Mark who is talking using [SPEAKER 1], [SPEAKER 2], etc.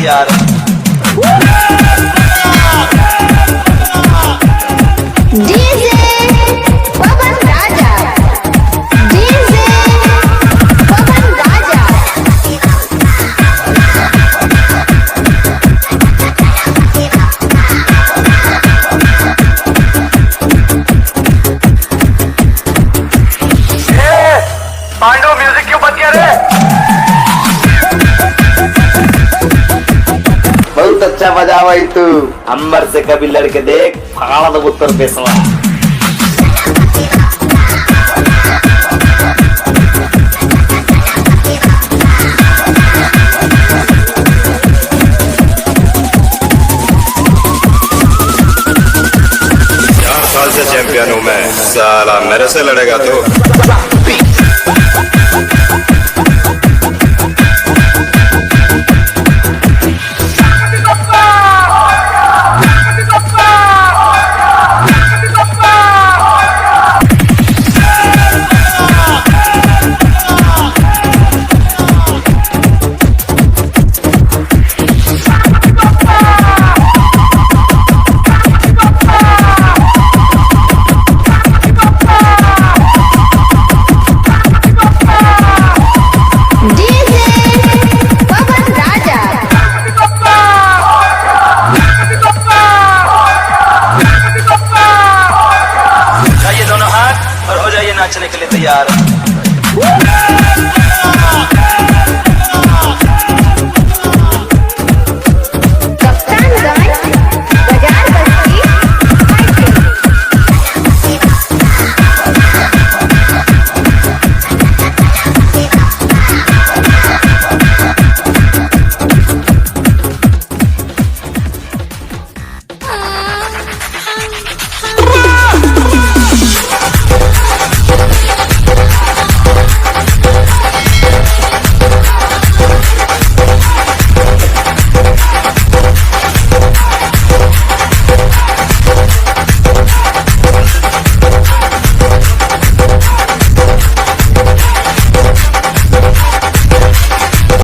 [SPEAKER 1] यार।
[SPEAKER 2] डीजे पवन राजा, डीजे पवन राजा।
[SPEAKER 1] पांडव म्यूजिक क्यों बंद किया रे? बहुत अच्छा बजा भाई तू। अंबर से कभी लड़के देख, फाड़ा तो उत्तर बेसवा।
[SPEAKER 3] साल से चैंपियन हूँ मैं, साला मेरे से लड़ेगा तो